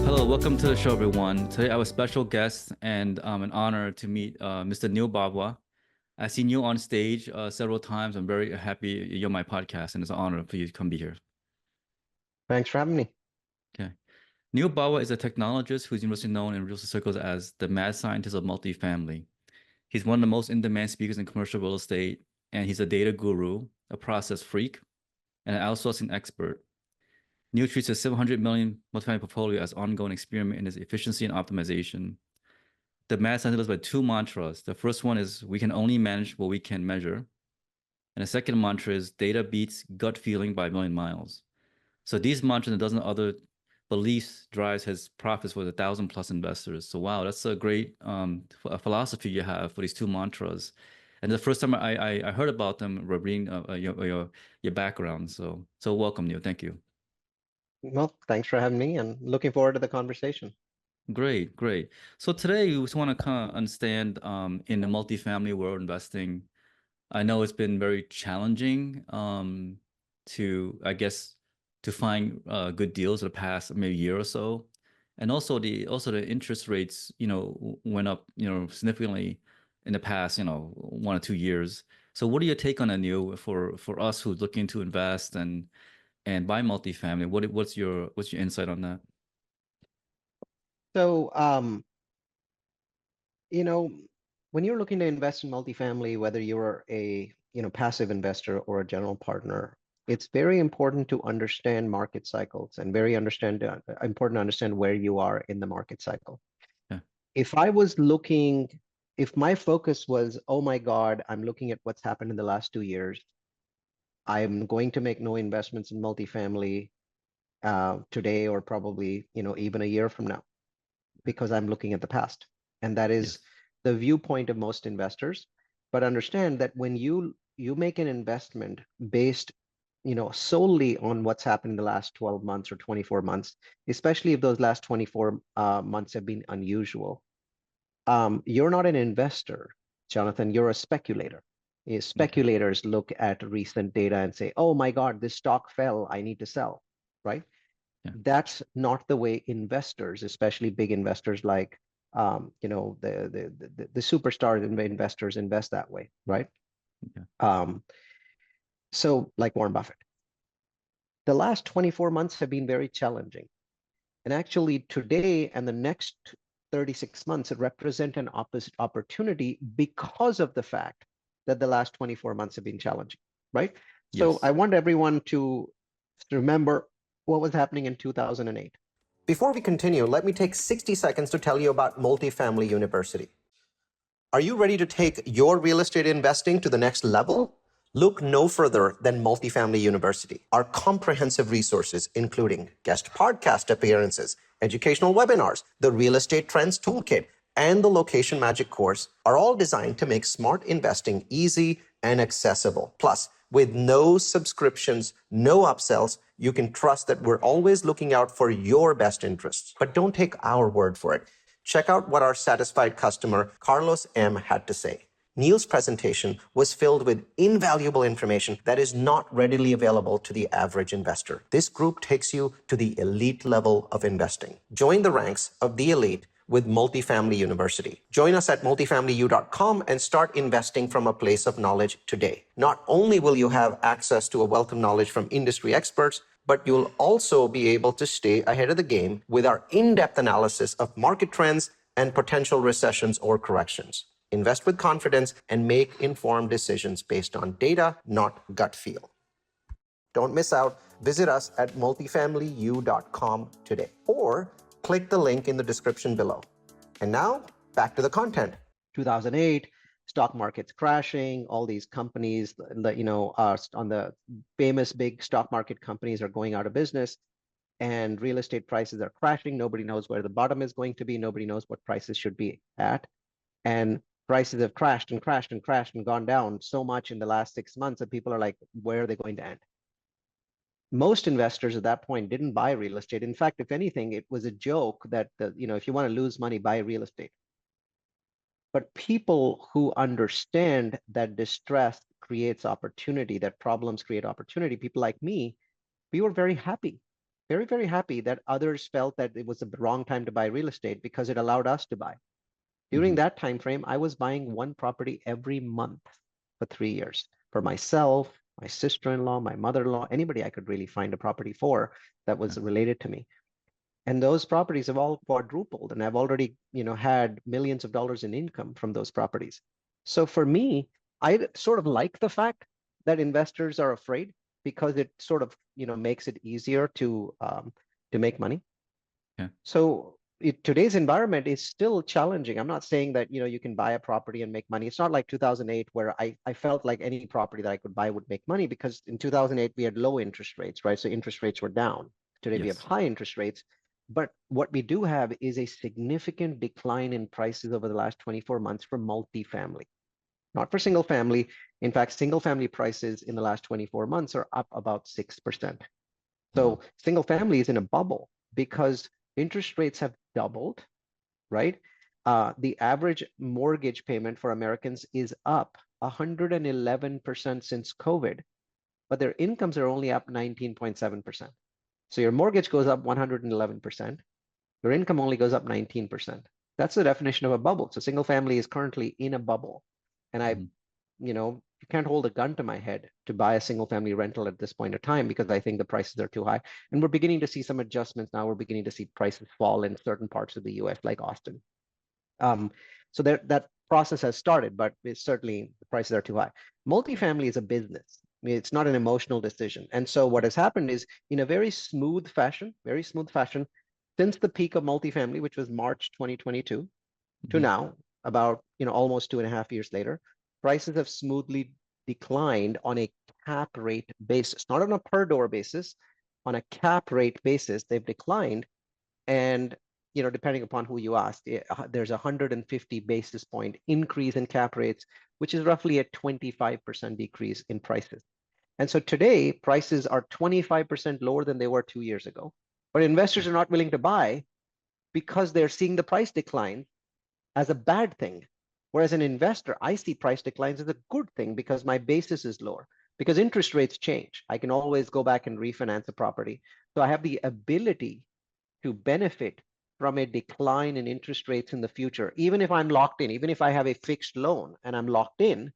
Hello, welcome to the show, everyone. Today I have a special guest and an honor to meet Mr. Neal Bawa. I've seen you on stage several times. I'm very happy you're on my podcast, and it's an honor for you to come be here. Thanks for having me. Okay. Neal Bawa is a technologist who's universally known in real estate circles as the mad scientist of multifamily. He's one of the most in-demand speakers in commercial real estate, and he's a data guru, a process freak, and an outsourcing expert. Neal treats his 700 million multifamily portfolio as ongoing experiment in its efficiency and optimization. The mad scientist lives by two mantras. The first one is we can only manage what we can measure. And the second mantra is data beats gut feeling by a million miles. So these mantras and a dozen other beliefs drives his profits for 1,000+ investors. So wow, that's a great philosophy you have for these two mantras. And the first time I heard about them, were reading your background. So welcome, Neal. Thank you. Well, thanks for having me and looking forward to the conversation. Great, great. So today we just want to kind of understand in the multifamily world investing. I know it's been very challenging to, I guess, to find good deals in the past maybe year or so, and also the interest rates, went up, significantly in the past, 1 or 2 years. So what are your take on that, Neal, for us who's looking to invest and buy multifamily? What's your insight on that? So, you know, when you're looking to invest in multifamily, whether you're a, passive investor or a general partner, it's very important to understand market cycles and important to understand where you are in the market cycle. Yeah. If I was looking, if my focus was, oh my God, I'm looking at what's happened in the last 2 years, I'm going to make no investments in multifamily today or probably, even a year from now, because I'm looking at the past. And that is Yes. the viewpoint of most investors. But understand that when you make an investment based, solely on what's happened in the last 12 months or 24 months, especially if those last 24 months have been unusual, you're not an investor, Jonathan, you're a speculator. Okay. Speculators look at recent data and say, oh my God, this stock fell, I need to sell, right? Yeah. That's not the way investors, especially big investors like the superstar investors invest that way, right? Okay. Um, so like Warren Buffett. The last 24 months have been very challenging. And actually today and the next 36 months represent an opposite opportunity because of the fact that the last 24 months have been challenging, right? So I Yes. want everyone to remember what was happening in 2008. Before we continue, let me take 60 seconds to tell you about Multifamily University. Are you ready to take your real estate investing to the next level? Look no further than Multifamily University. Our comprehensive resources, including guest podcast appearances, educational webinars, the Real Estate Trends Toolkit, and the Location Magic course, are all designed to make smart investing easy and accessible. Plus, with no subscriptions, no upsells, you can trust that we're always looking out for your best interests. But don't take our word for it. Check out what our satisfied customer, Carlos M., had to say. Neal's presentation was filled with invaluable information that is not readily available to the average investor. This group takes you to the elite level of investing. Join the ranks of the elite with Multifamily University. Join us at multifamilyu.com and start investing from a place of knowledge today. Not only will you have access to a wealth of knowledge from industry experts, but you'll also be able to stay ahead of the game with our in-depth analysis of market trends and potential recessions or corrections. Invest with confidence and make informed decisions based on data, not gut feel. Don't miss out. Visit us at multifamilyu.com today or click the link in the description below. And now, back to the content. 2008, stock market's crashing. All these companies, on the famous big stock market companies are going out of business, and real estate prices are crashing. Nobody knows where the bottom is going to be. Nobody knows what prices should be at. And prices have crashed and crashed and crashed and gone down so much in the last 6 months that people are like, where are they going to end? Most investors at that point didn't buy real estate. In fact, if anything, it was a joke that, if you want to lose money, buy real estate. But people who understand that distress creates opportunity, that problems create opportunity, people like me, we were very happy very, very happy that others felt that it was the wrong time to buy real estate because it allowed us to buy. During Hmm. that time frame, I was buying one property every month for 3 years for myself, my sister-in-law, my mother-in-law, anybody I could really find a property for that was Yeah. related to me. And those properties have all quadrupled, and I've already, had millions of dollars in income from those properties. So for me, I sort of like the fact that investors are afraid because it sort of, makes it easier to make money. Yeah. So today's environment is still challenging. I'm not saying that, you can buy a property and make money. It's not like 2008 where I felt like any property that I could buy would make money because in 2008 we had low interest rates, right? So interest rates were down. Today we have Yes. high interest rates. But what we do have is a significant decline in prices over the last 24 months for multifamily, not for single family. In fact, single family prices in the last 24 months are up about 6%. Wow. So single family is in a bubble because interest rates have doubled, right? The average mortgage payment for Americans is up 111% since COVID, but their incomes are only up 19.7%. So your mortgage goes up 111%, your income only goes up 19%. That's the definition of a bubble. So single family is currently in a bubble. And Hmm. you can't hold a gun to my head to buy a single family rental at this point of time because I think the prices are too high. And we're beginning to see some adjustments now. We're beginning to see prices fall in certain parts of the US, like Austin. Um, so that process has started, but it's certainly the prices are too high. Multifamily is a business. I mean, it's not an emotional decision. And so what has happened is in a very smooth fashion, since the peak of multifamily, which was March 2022, to Hmm. now, about almost 2.5 years later, prices have smoothly declined on a cap rate basis, not on a per door basis, on a cap rate basis, they've declined. And depending upon who you ask, there's a 150 basis point increase in cap rates, which is roughly a 25% decrease in prices. And so today, prices are 25% lower than they were 2 years ago. But investors are not willing to buy because they're seeing the price decline as a bad thing. Whereas an investor, I see price declines as a good thing because my basis is lower. Because interest rates change. I can always go back and refinance a property. So I have the ability to benefit from a decline in interest rates in the future, even if I'm locked in, even if I have a fixed loan and I'm locked in.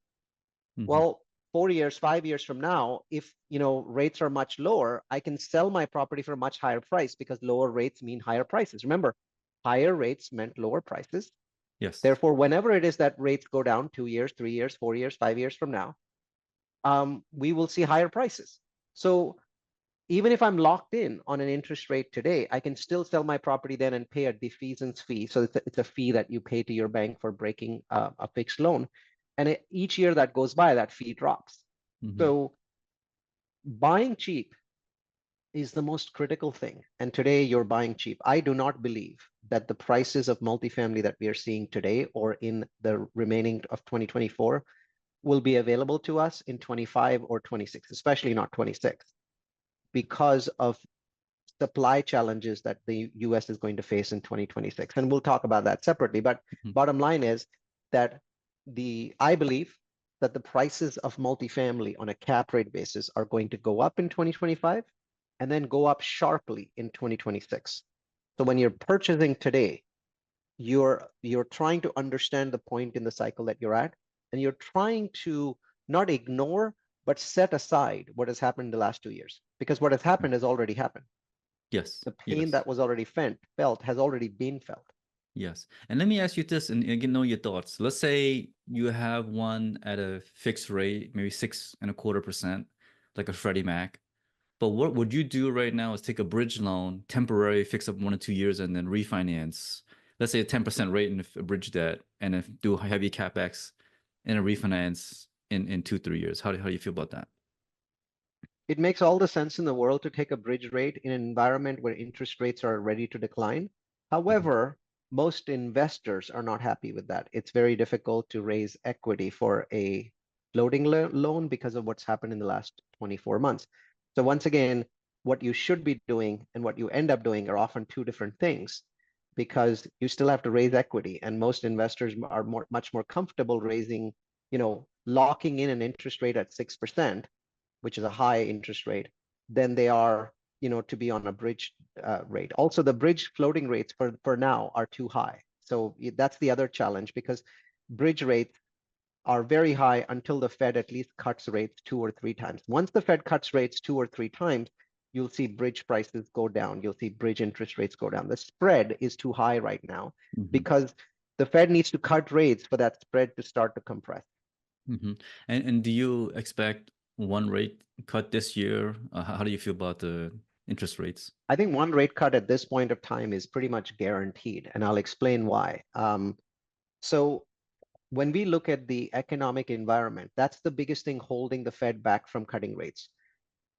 Hmm. Well, 4 years, 5 years from now, if rates are much lower, I can sell my property for a much higher price because lower rates mean higher prices. Remember, higher rates meant lower prices. Yes. Therefore, whenever it is that rates go down 2 years, 3 years, 4 years, 5 years from now, we will see higher prices. So even if I'm locked in on an interest rate today, I can still sell my property then and pay a defeasance fee. So it's a fee that you pay to your bank for breaking a fixed loan. And each year that goes by, that fee drops. Hmm. So buying cheap is the most critical thing. And today you're buying cheap. I do not believe that the prices of multifamily that we are seeing today or in the remaining of 2024 will be available to us in 25 or 26, especially not 26, because of supply challenges that the US is going to face in 2026. And we'll talk about that separately. But Hmm. bottom line is that I believe that the prices of multifamily on a cap rate basis are going to go up in 2025 and then go up sharply in 2026. So when you're purchasing today, you're trying to understand the point in the cycle that you're at, and you're trying to not ignore but set aside what has happened in the last 2 years, because what has happened has already happened. Yes. The pain Yes. that was already felt has already been felt. Yes. And let me ask you this and get know your thoughts. Let's say you have one at a fixed rate, maybe 6.25%, like a Freddie Mac. But what would you do right now is take a bridge loan, temporary, fix up 1 or 2 years, and then refinance. Let's say a 10% rate in a bridge debt, and if do heavy capex and a refinance in 2, 3 years. How do you feel about that? It makes all the sense in the world to take a bridge rate in an environment where interest rates are ready to decline. Hmm. However, most investors are not happy with that. It's very difficult to raise equity for a floating loan because of what's happened in the last 24 months. So once again, what you should be doing and what you end up doing are often two different things, because you still have to raise equity, and most investors are much more comfortable raising, locking in an interest rate at 6%, which is a high interest rate, than they are to be on a bridge rate. Also, the bridge floating rates for now are too high. So that's the other challenge, because bridge rates are very high until the Fed at least cuts rates 2 or 3 times. Once the Fed cuts rates 2 or 3 times, you'll see bridge prices go down. You'll see bridge interest rates go down. The spread is too high right now because the Fed needs to cut rates for that spread to start to compress. And do you expect one rate cut this year? How do you feel about the interest rates? I think one rate cut at this point of time is pretty much guaranteed, and I'll explain why. So when we look at the economic environment, that's the biggest thing holding the Fed back from cutting rates.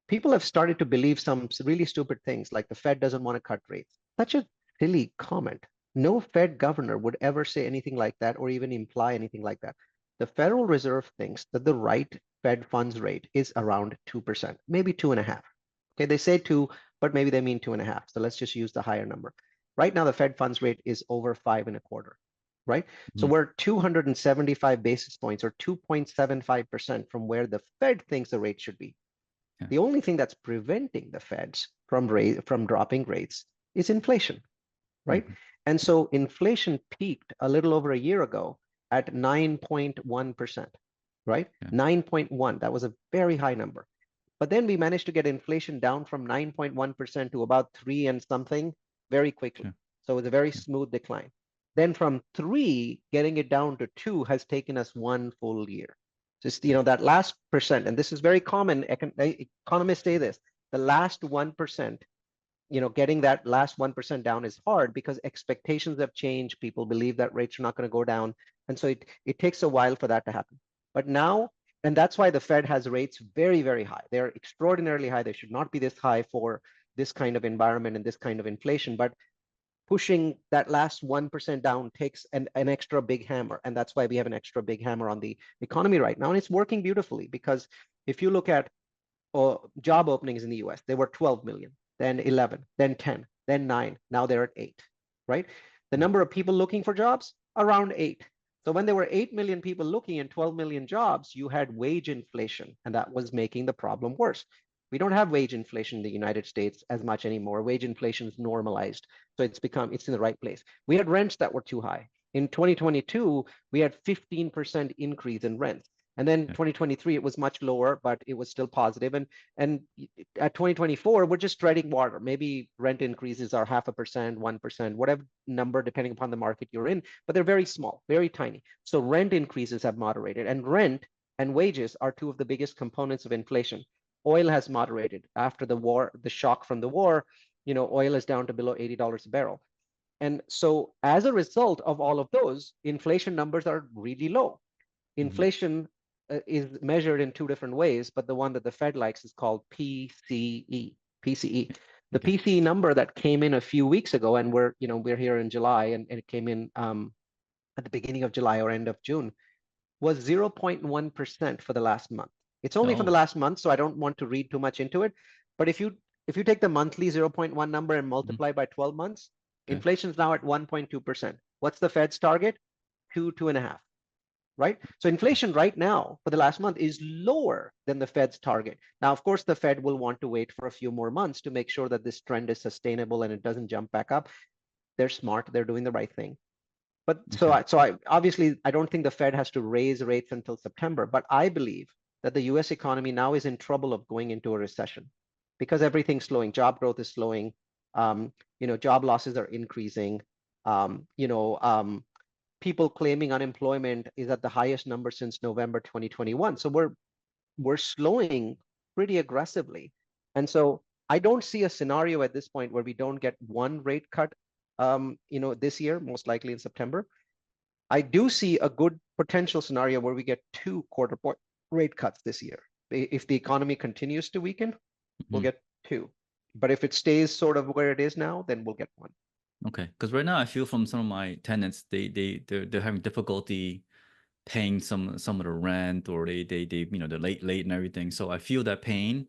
People have started to believe some really stupid things, like the Fed doesn't want to cut rates. Such a silly comment. No Fed governor would ever say anything like that or even imply anything like that. The Federal Reserve thinks that the right Fed funds rate is around 2%, maybe 2.5. Okay, they say 2, but maybe they mean 2.5. So let's just use the higher number. Right now, the Fed funds rate is over 5.25, right? So we're 275 basis points, or 2.75% from where the Fed thinks the rate should be. The only thing that's preventing the Feds from dropping rates is inflation, right? And so inflation peaked a little over a year ago at 9.1%, right? 9.1, that was a very high number. But then we managed to get inflation down from 9.1% to about 3 and something very quickly. So it was a very smooth decline. Then from 3, getting it down to 2 has taken us 1 full year. Just, that last percent, and this is very common, economists say this, the last 1%, getting that last 1% down is hard because expectations have changed. People believe that rates are not going to go down. And so it takes a while for that to happen. But now, and that's why the Fed has rates very, very high. They're extraordinarily high. They should not be this high for this kind of environment and this kind of inflation. But pushing that last 1% down takes an extra big hammer. And that's why we have an extra big hammer on the economy right now. And it's working beautifully, because if you look at job openings in the US, they were 12 million, then 11, then 10, then 9. Now they're at 8, right? The number of people looking for jobs, around 8. So when there were 8 million people looking and 12 million jobs, you had wage inflation, and that was making the problem worse. We don't have wage inflation in the United States as much anymore. Wage inflation is normalized. So it's in the right place. We had rents that were too high. In 2022, we had 15% increase in rents. And then 2023, it was much lower, but it was still positive. And at 2024, we're just treading water. Maybe rent increases are 0.5%, 1%, whatever number, depending upon the market you're in, but they're very small, very tiny. So rent increases have moderated, and rent and wages are two of the biggest components of inflation. Oil has moderated after the war, the shock from the war. Oil is down to below $80 a barrel. And so as a result of all of those, inflation numbers are really low. Inflation is measured in 2 different ways, but the one that the Fed likes is called PCE. PCE. The PCE number that came in a few weeks ago, and we're here in July, and it came in at the beginning of July or end of June, was 0.1% for the last month. It's only for the last month, so I don't want to read too much into it. But if you take the monthly 0.1 number and multiply by 12 months, inflation is now at 1.2%. What's the Fed's target? 2.5. Right? So inflation right now for the last month is lower than the Fed's target. Now, of course, the Fed will want to wait for a few more months to make sure that this trend is sustainable and it doesn't jump back up. They're smart. They're doing the right thing. But so I obviously, I don't think the Fed has to raise rates until September, but I believe that the US economy now is in trouble of going into a recession because everything's slowing. Job growth is slowing. Job losses are increasing. People claiming unemployment is at the highest number since November 2021. So we're slowing pretty aggressively. And so I don't see a scenario at this point where we don't get one rate cut this year, most likely in September. I do see a good potential scenario where we get 2 quarter point rate cuts this year. If the economy continues to weaken, we'll get 2. But if it stays sort of where it is now, then we'll get 1. Okay, because right now I feel from some of my tenants, they're having difficulty paying some of the rent, or they they're late and everything. So I feel that pain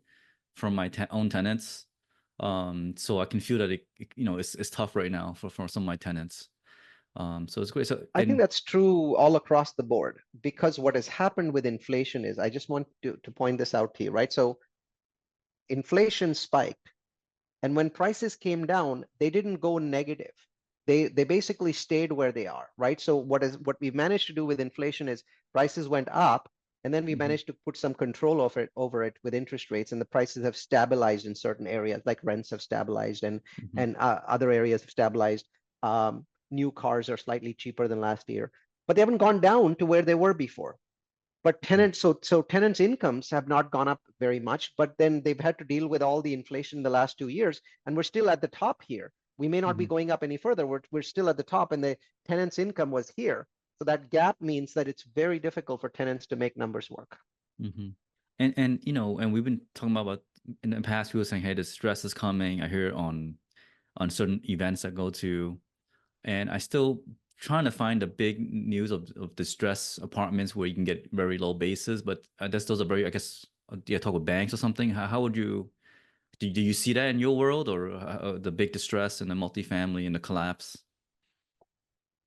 from my own tenants. So I can feel that it's tough right now for some of my tenants. So it's great. So I think that's true all across the board, because what has happened with inflation is, I just want to point this out to you, right? So inflation spiked And when prices came down, they didn't go negative. They basically stayed where they are, right? So what we've managed to do with inflation is prices went up, and then we Hmm. managed to put some control over it with interest rates, and the prices have stabilized in certain areas, like rents have stabilized, and Hmm. and other areas have stabilized. New cars are slightly cheaper than last year, but they haven't gone down to where they were before. But tenants' incomes have not gone up very much, but then they've had to deal with all the inflation in the last 2 years, and we're still at the top here. We may not be Hmm. going up any further. We're still at the top, and the tenants' income was here. So that gap means that it's very difficult for tenants to make numbers work. Hmm. And and we've been talking about in the past. We were saying, hey, the stress is coming. I hear it on certain events I go to, and I still trying to find the big news of distress apartments where you can get very low bases, but I guess those are very, I guess, yeah, talk with banks or something. How would you do you see that in your world, or the big distress and the multifamily and the collapse?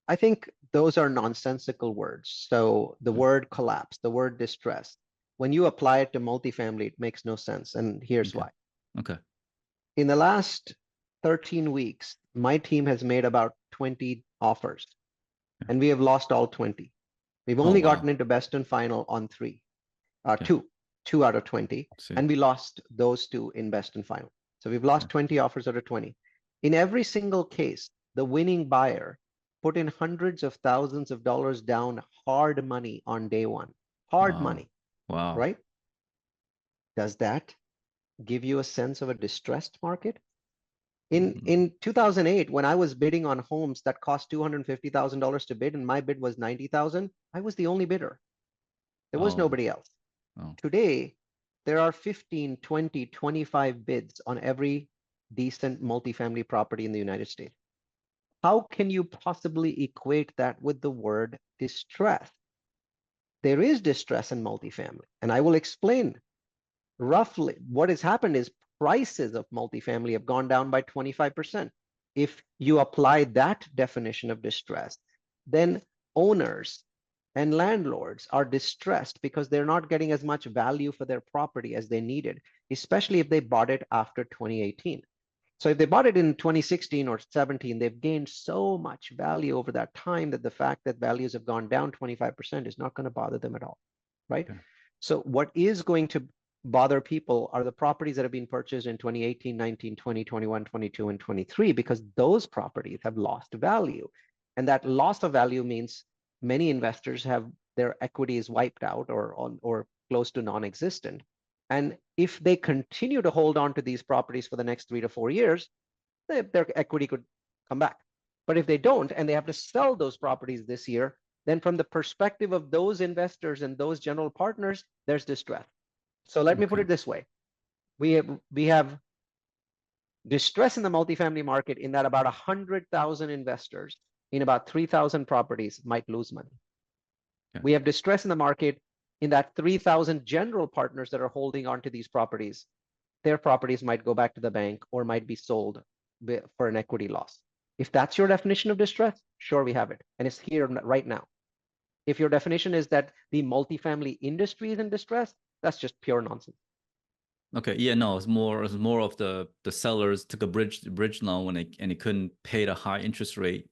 I think those are nonsensical words. So the Okay. word collapse, the word distress, when you apply it to multifamily, it makes no sense. And here's Okay. why. Okay. In the last 13 weeks, my team has made about 20 offers, Okay. and we have lost all 20. We've Oh only gotten wow. into best and final on three, Okay. two out of 20, See. and we lost those two in best and final. So we've lost Okay. 20 offers out of 20. In every single case, the winning buyer put in hundreds of thousands of dollars down hard money on day one. Hard Wow. money, Wow. right? Does that give you a sense of a distressed market? In Mhm. in 2008, when I was bidding on homes that cost $250,000 to bid, and my bid was 90,000, I was the only bidder. There was Oh. nobody else. Oh. Today, there are 15, 20, 25 bids on every decent multifamily property in the United States. How can you possibly equate that with the word distress? There is distress in multifamily, and I will explain roughly what has happened is prices of multifamily have gone down by 25%. If you apply that definition of distress, then owners and landlords are distressed because they're not getting as much value for their property as they needed, especially if they bought it after 2018. So if they bought it in 2016 or 17, they've gained so much value over that time that the fact that values have gone down 25% is not going to bother them at all, right? Okay. So what is going to bother people are the properties that have been purchased in 2018, 19, 20, 21, 22, and 23, because those properties have lost value. And that loss of value means many investors have their equities wiped out or close to non-existent. And if they continue to hold on to these properties for the next 3 to 4 years, their equity could come back. But if they don't and they have to sell those properties this year, then from the perspective of those investors and those general partners, there's distress. So let me put Okay. it this way. We have distress in the multifamily market in that about 100,000 investors in about 3,000 properties might lose money. Okay. We have distress in the market in that 3,000 general partners that are holding on to these properties. Their properties might go back to the bank or might be sold for an equity loss. If that's your definition of distress, sure, we have it. And it's here right now. If your definition is that the multifamily industry is in distress, that's just pure nonsense. Okay. Yeah. No, it's more of the sellers took a bridge loan when they couldn't pay the high interest rate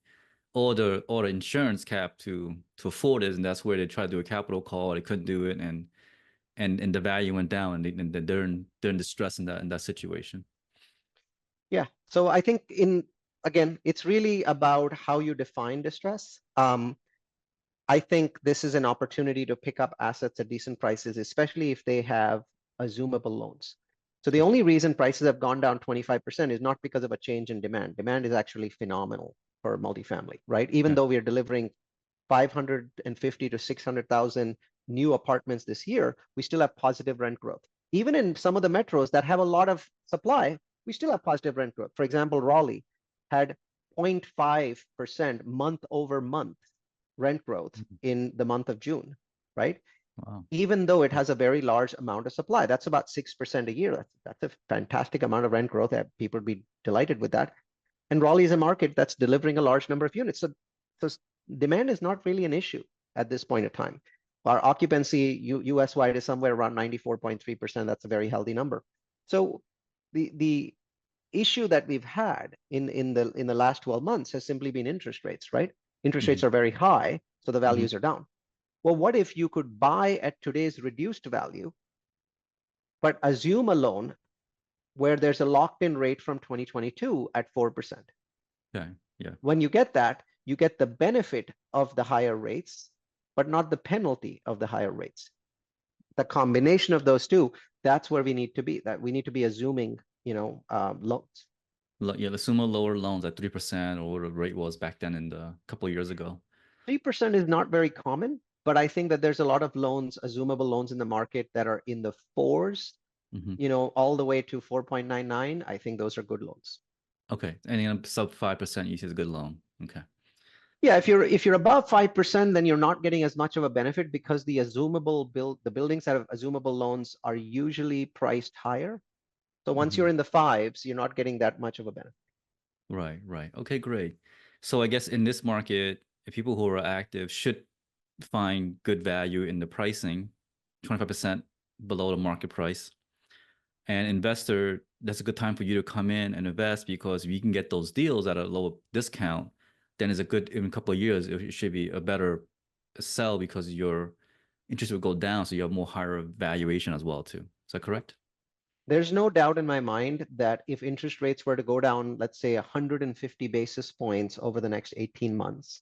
or the insurance cap to afford it, and that's where they tried to do a capital call. They couldn't do it, and the value went down, and they're in distress in that situation. Yeah. So I think again, it's really about how you define distress. I think this is an opportunity to pick up assets at decent prices, especially if they have assumable loans. So the Okay. only reason prices have gone down 25% is not because of a change in demand. Demand is actually phenomenal for multifamily, right? Even Okay. though we are delivering 550 to 600,000 new apartments this year, we still have positive rent growth. Even in some of the metros that have a lot of supply, we still have positive rent growth. For example, Raleigh had 0.5% month over month rent growth Mhm. in the month of June, right? Wow. Even though it Okay. has a very large amount of supply. That's about 6% a year. That's a fantastic amount of rent growth. That people would be delighted with that. And Raleigh is a market that's delivering a large number of units. So demand is not really an issue at this point in time. Our occupancy US wide is somewhere around 94.3%. That's a very healthy number. So the issue that we've had in the last 12 months has simply been interest rates, right? Interest rates Mhm. are very high, so the Mhm. values are down. Well, what if you could buy at today's reduced value, but assume a loan where there's a locked-in rate from 2022 at 4%? Okay. Yeah. When you get that, you get the benefit of the higher rates, but not the penalty of the higher rates. The combination of those two, that's where we need to be. That we need to be assuming, loans. Yeah, assume a lower loans at 3% or what the rate was back then in the couple of years ago. 3% is not very common, but I think that there's a lot of loans, assumable loans in the market that are in the fours, Hmm. all the way to 4.99. I think those are good loans. Okay. Anything sub 5% you see is a good loan. Okay. Yeah, if you're above 5%, then you're not getting as much of a benefit because the buildings that have assumable loans are usually priced higher. So once Hmm. you're in the fives, you're not getting that much of a benefit. Right, right. Okay, great. So I guess in this market, if people who are active should find good value in the pricing, 25% below the market price. And investor, that's a good time for you to come in and invest because if you can get those deals at a lower discount, then it's a good, in a couple of years, it should be a better sell because your interest will go down. So you have more higher valuation as well too. Is that correct? There's no doubt in my mind that if interest rates were to go down, let's say 150 basis points over the next 18 months,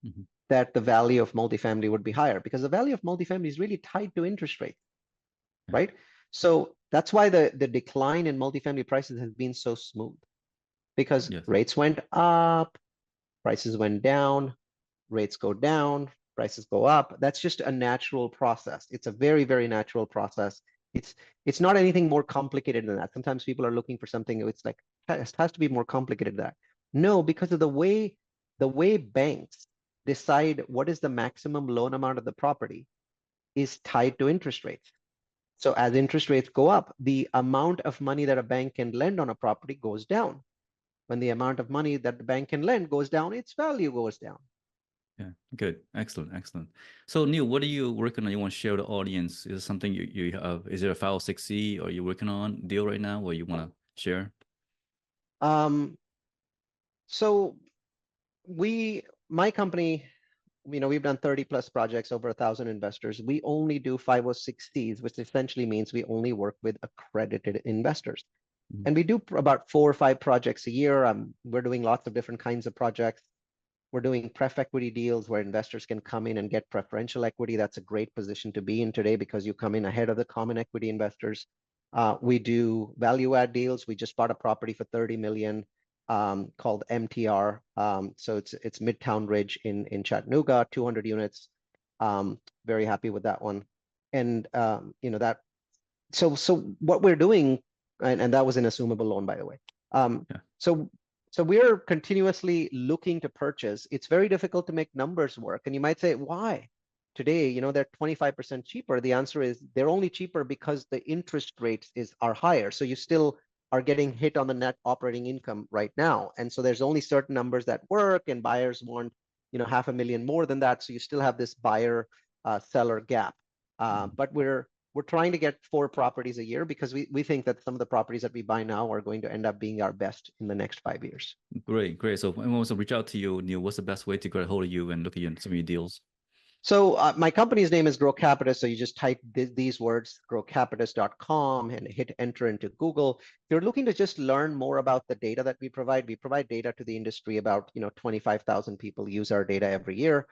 Hmm. that the value of multifamily would be higher because the value of multifamily is really tied to interest rates, Yeah. right? So that's why the decline in multifamily prices has been so smooth because Yes. rates went up, prices went down, rates go down, prices go up. That's just a natural process. It's a very, very natural process. It's it's not anything more complicated than that. Sometimes people are looking for something, it's like it has to be more complicated than that. No, because of the way banks decide what is the maximum loan amount of the property is tied to interest rates. So as interest rates go up, the amount of money that a bank can lend on a property goes down. When the amount of money that the bank can lend goes down, its value goes down. Yeah, good. Excellent, excellent. So Neil, what are you working on? You want to share with the audience? Is it something you have? Is there a 506C or you working on deal right now where you want to share? Um, so my company, we've done 30 plus projects, over 1,000 investors. We only do 506Cs, which essentially means we only work with accredited investors. Mhm. And we do about 4 or 5 projects a year. We're doing lots of different kinds of projects. We're doing pref equity deals where investors can come in and get preferential equity. That's a great position to be in today because you come in ahead of the common equity investors. We do value add deals. We just bought a property for 30 million called MTR. So it's Midtown Ridge in Chattanooga, 200 units. Very happy with that one. And that so what we're doing, and that was an assumable loan, by the way. Um, Yeah. so so we're continuously looking to purchase. It's very difficult to make numbers work. And you might say, why? Today, they're 25% cheaper. The answer is they're only cheaper because the interest rates are higher. So you still are getting hit on the net operating income right now. And so there's only certain numbers that work, and buyers want, 500,000 more than that. So you still have this buyer seller gap. Mhm. But we're trying to get 4 properties a year because we think that some of the properties that we buy now are going to end up being our best in the next 5 years. Great, great. So if anyone wants to reach out to you, Neil, what's the best way to get a hold of you and look at some of your deals? So my company's name is Grow Capitalist. So you just type these words, growcapitalist.com, and hit enter into Google. If you're looking to just learn more about the data that we provide data to the industry. About 25,000 people use our data every year.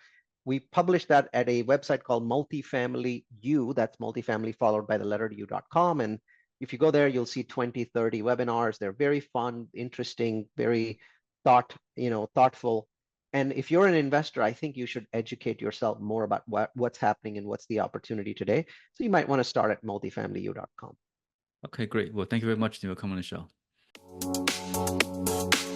We publish that at a website called Multifamily U. That's multifamily followed by the letter U.com. And if you go there, you'll see 20, 30 webinars. They're very fun, interesting, very thoughtful. And if you're an investor, I think you should educate yourself more about what's happening and what's the opportunity today. So you might want to start at multifamilyu.com. Okay, great. Well, thank you very much, Neil, for coming on the show.